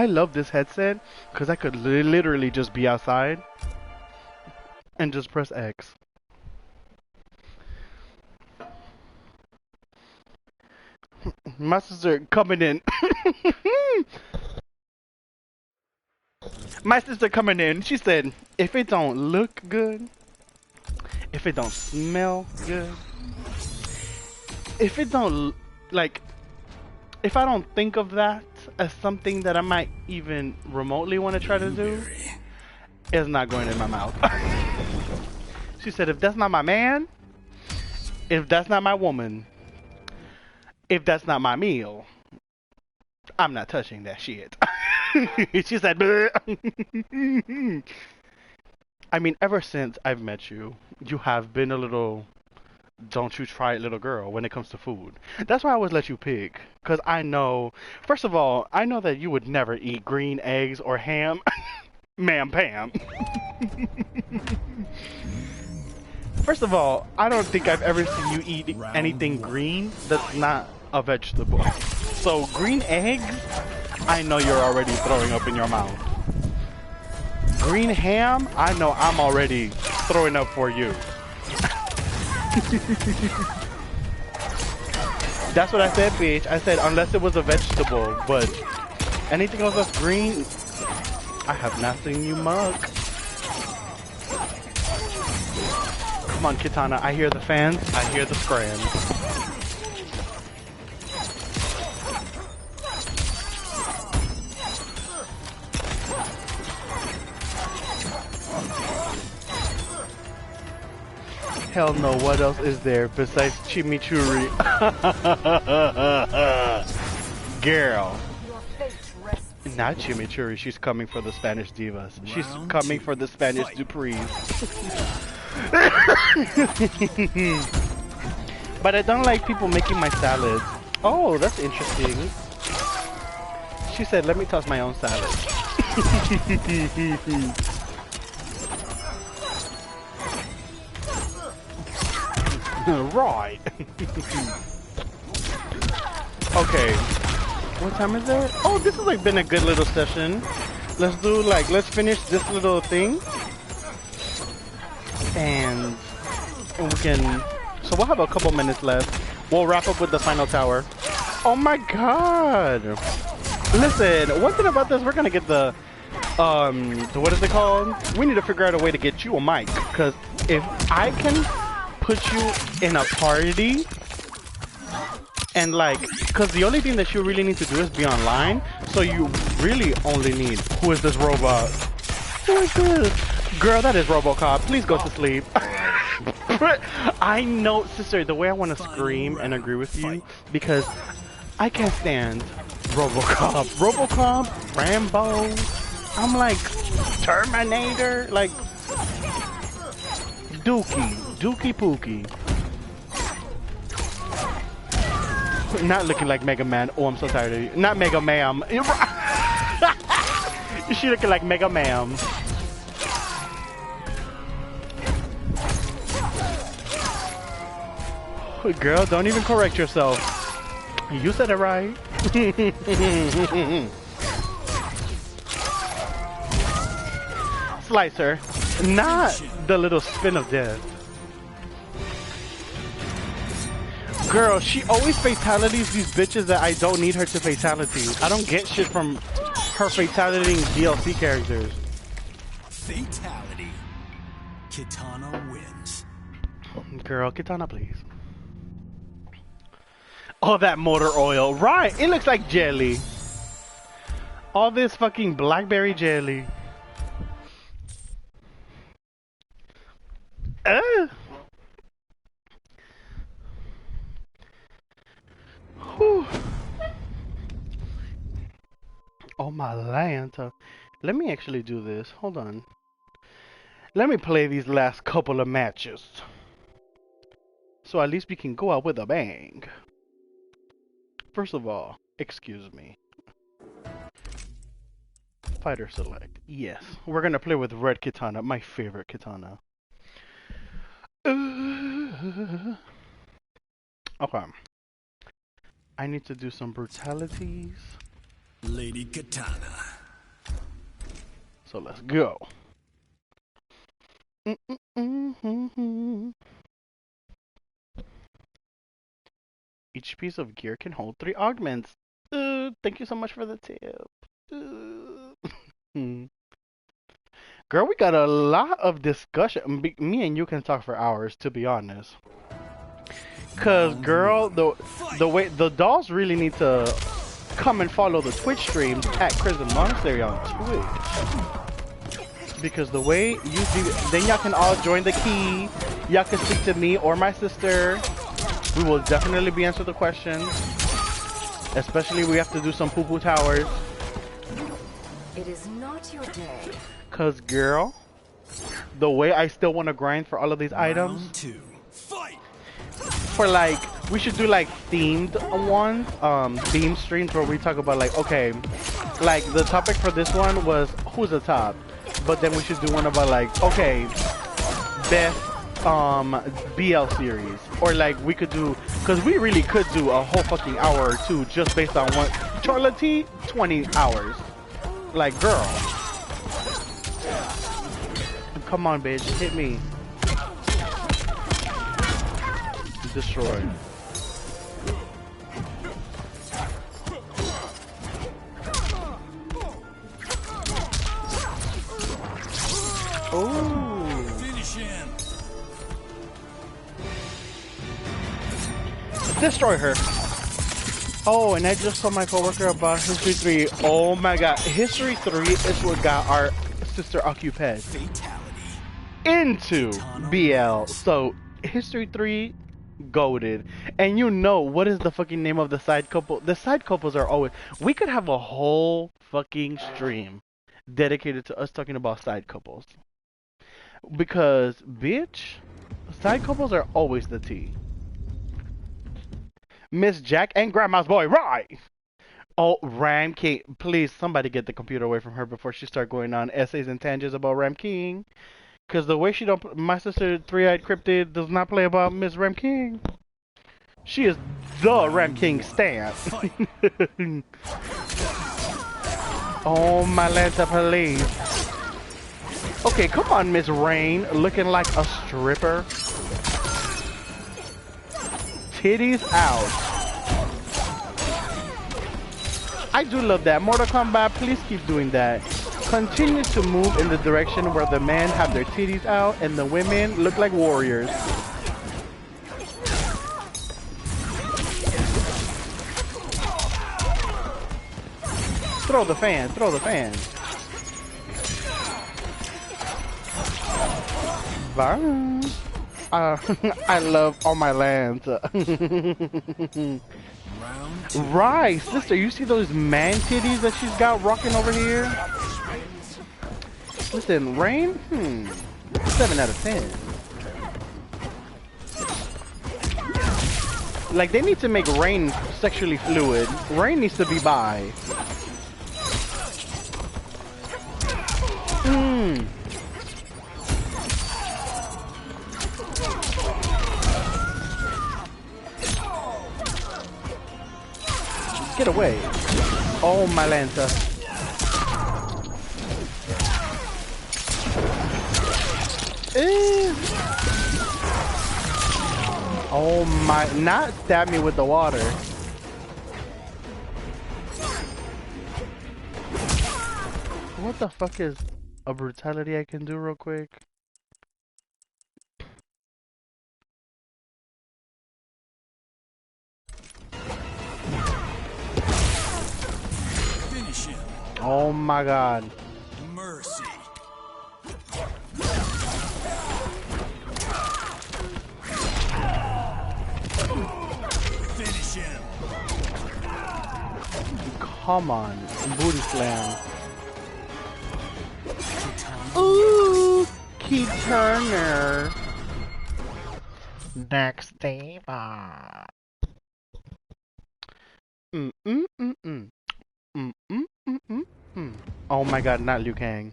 I love this headset because I could literally just be outside and just press X. My sister coming in. My sister coming in. She said, if it don't look good, if it don't smell good, if it don't like, if I don't think of that as something that I might even remotely want to try to do, it's not going in my mouth. She said, if that's not my man, if that's not my woman, if that's not my meal, I'm not touching that shit. She said, I mean, ever since I've met you, you have been a little don't you try it little girl when it comes to food. That's why I always let you pick. Because I know, first of all, I know that you would never eat green eggs or ham. Ma'am Pam. First of all, I don't think I've ever seen you eat anything green that's not a vegetable. So green eggs, I know you're already throwing up in your mouth. Green ham, I know I'm already throwing up for you. That's what I said, bitch. I said unless it was a vegetable, but anything else that's green, I have not seen you mug. Come on, Kitana. I hear the fans. I hear the scrams. Hell no, what else is there besides chimichurri? Girl. Not chimichurri, she's coming for the Spanish divas. She's coming for the Spanish Duprees. But I don't like people making my salads. Oh, that's interesting. She said, let me toss my own salad. Right. Okay. What time is it? Oh, this has like been a good little session. Let's do like, let's finish this little thing. And we can, so we'll have a couple minutes left. We'll wrap up with the final tower. Oh my god. Listen, one thing about this, we're gonna get the what is it called? We need to figure out a way to get you a mic. Because if I can put you in a party and like, because the only thing that you really need to do is be online, so you really only need, who is this robot? Who is this? Girl, that is RoboCop. Please go to sleep. I know, sister, the way I want to scream and agree with you, because I can't stand RoboCop. RoboCop, Rambo, I'm like, Terminator, like, Dookie Pookie. Not looking like Mega Man. Oh, I'm so tired of you. Not Mega Ma'am. She looking like Mega Ma'am. Girl, don't even correct yourself. You said it right. Slicer. Not the little spin of death. Girl, she always fatalities these bitches that I don't need her to fatality. I don't get shit from her fatalitying DLC characters. Fatality. Kitana wins. Girl, Kitana, please. All that motor oil. Right, it looks like jelly. All this fucking blackberry jelly. Whew. Oh my Lanta. Let me actually do this. Hold on. Let me play these last couple of matches. So at least we can go out with a bang. First of all, excuse me. Fighter select. Yes. We're gonna play with Red Kitana, my favorite Kitana. Okay. I need to do some brutalities. Lady Katana. So let's go. Each piece of gear can hold 3 augments. Thank you so much for the tip. Girl, we got a lot of discussion. Me and you can talk for hours, to be honest. Cause girl, the way the dolls really need to come and follow the Twitch streams at CrimsonMonastery on Twitch. Because the way you do, then y'all can all join the key. Y'all can speak to me or my sister. We will definitely be answering the questions. Especially we have to do some poo-poo towers. It is not your day. Cause girl, the way I still want to grind for all of these items. Round 2. Fight. For like, we should do like themed ones, theme streams where we talk about like, okay, like the topic for this one was who's the top, but then we should do one about like, okay, best BL series, or like we could do, cause we really could do a whole fucking hour or two just based on one. Charlotte T, 20 hours, like girl, come on, bitch, hit me. Destroyed. Oh. Finish him. Destroy her. Oh, and I just told my coworker about History 3. Oh my god. History 3 is what got our sister occupied into BL. So, History 3 goated. And you know what is the fucking name of the side couple? The side couples are always... We could have a whole fucking stream dedicated to us talking about side couples. Because, bitch, side couples are always the tea. Miss Jack and Grandma's boy, right? Oh, Ram King. Please, somebody get the computer away from her before she start going on essays and tangents about Ram King. Because the way she don't... My sister, Three-Eyed Cryptid, does not play about Miss Ram King. She is the Ram King stamp. Oh, my Lanta, please. Okay, come on, Miss Rain. Looking like a stripper. Titties out. I do love that. Mortal Kombat, please keep doing that. Continue to move in the direction where the men have their titties out and the women look like warriors. Throw the fan, throw the fan. Bye. I love all my lands. Right, sister, you see those man titties that she's got rocking over here? Listen, Rain, 7 out of 10. Like, they need to make Rain sexually fluid. Rain needs to be bi. Get away. Oh, my Lanta. Oh my, not stab me with the water. What the fuck is a brutality I can do real quick? Finish him. Oh my god. Mercy. Finish him. Come on. Booty slam. Ooh, Key Turner. Next diva. Oh my god, not Liu Kang.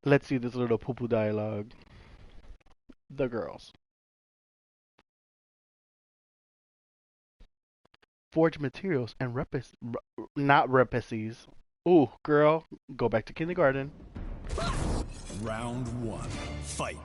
Let's see this little poo-poo dialogue. The girls. forge materials and not recipes. Ooh, girl, go back to kindergarten. Round one. Fight.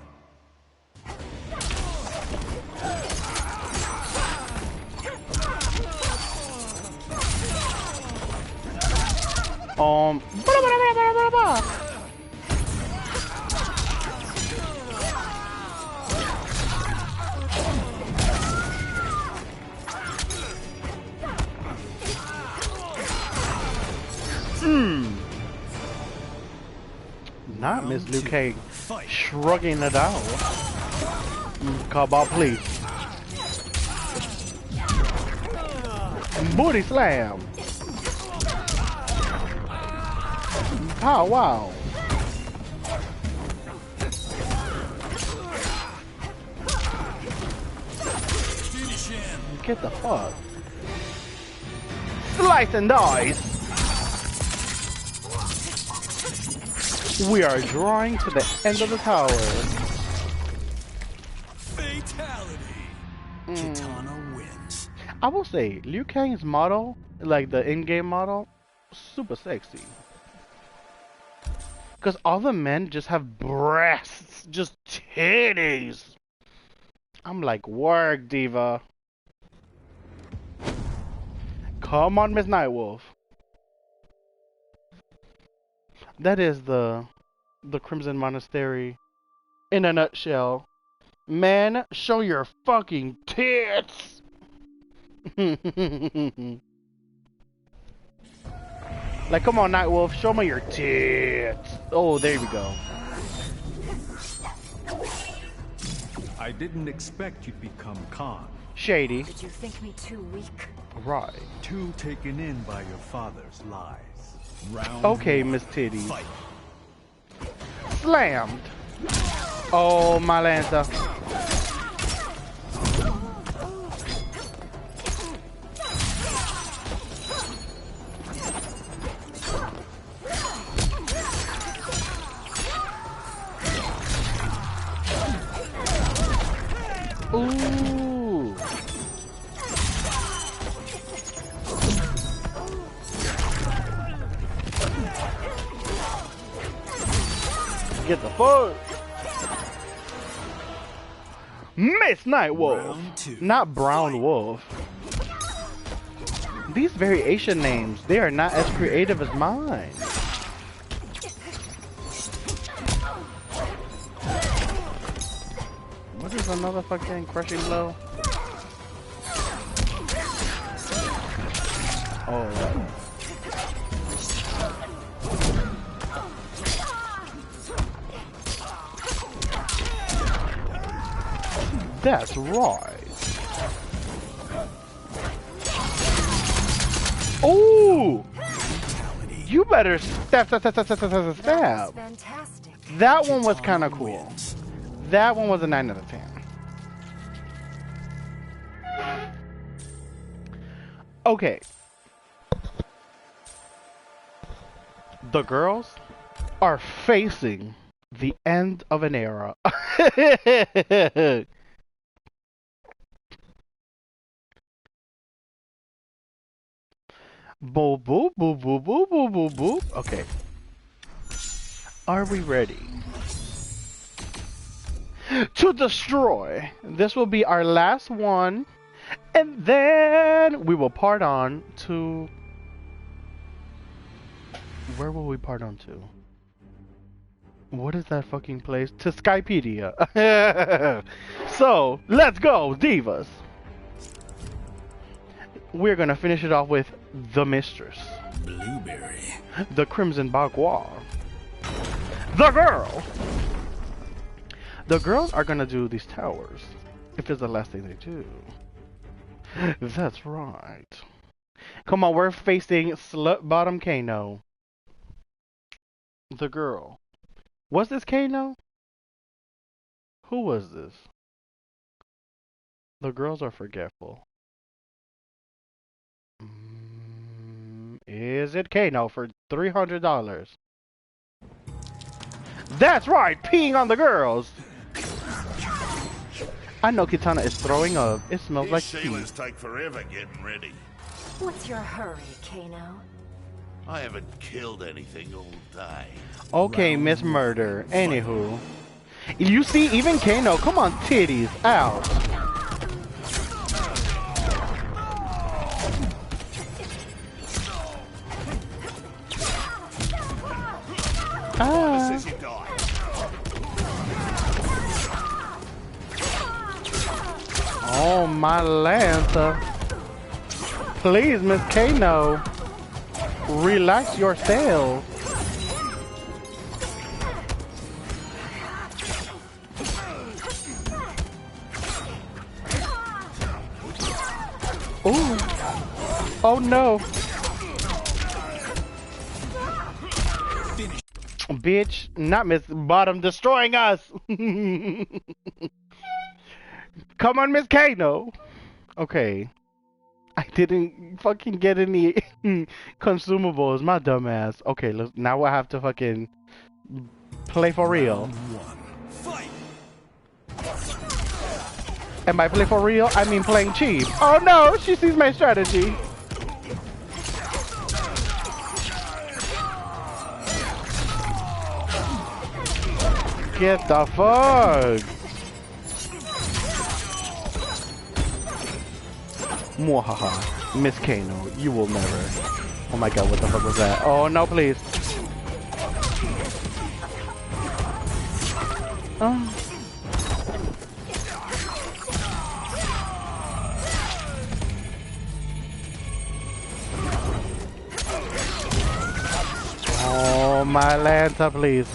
Not Miss Liu Kang shrugging it out. Cowbell, please. Booty slam. Oh wow. Get the fuck. Slice and dice. We are drawing to the end of the tower. Fatality. Kitana wins. I will say, Liu Kang's model, like the in-game model, super sexy. Because all the men just have breasts, just titties. I'm like, work, diva. Come on, Miss Nightwolf. That is the Crimson Monastery in a nutshell. Man, show your fucking tits. Like, come on, Nightwolf, show me your tits. Oh, there we go. I didn't expect you'd become Khan. Shady. Did you think me too weak? Right. Too taken in by your father's lies. Round Okay, one. Miss Titties. Fight. Slammed. Oh, my Lanza. Ooh. Get the fuck. Miss Nightwolf. Round two. Not Brown Wolf. These variation names, they are not as creative as mine. What is another fucking crushing blow? Oh. That's right. Ooh! You better stab. That was fantastic. That one was kind of cool. That one was a 9 out of 10. Okay. The girls are facing the end of an era. Boop, boop, boop, boop, boop, boop, boop, boop. Okay. Are we ready? To destroy. This will be our last one. And then we will part on to... Where will we part on to? What is that fucking place? To Skypedia. So, let's go, divas. We're gonna finish it off with the Mistress. Blueberry. The Crimson Bagua. The girl! The girls are gonna do these towers. If it's the last thing they do. That's right. Come on, we're facing Slut Bottom Kano. The girl. Was this Kano? Who was this? The girls are forgetful. Is it Kano for $300? That's right, peeing on the girls. I know Kitana is throwing up. It smells like pee. Shayla's take forever getting ready. What's your hurry, Kano? I haven't killed anything all day. Okay, Miss Murder. Anywho. You see, even Kano, come on, titties, out. Ah. Oh, my Lanta. Please, Miss Kano. Relax yourself. Ooh. Oh no. Bitch, not Miss Bottom destroying us. Come on, Miss Kano. Okay. I didn't fucking get any consumables, my dumb ass. Okay, look, now I have to fucking play for real. And by play for real, I mean playing cheap. Oh no, she sees my strategy. Get the fuck. Mwahaha. Miss Kano, you will never. Oh my god, what the fuck was that? Oh no, please. Oh. Oh my Lanta, please.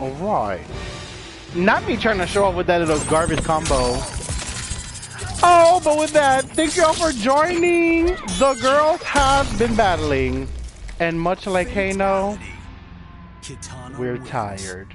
Alright. Not me trying to show up with that little garbage combo. Oh, but with that, thank you all for joining. The girls have been battling. And much like Kano, we're tired.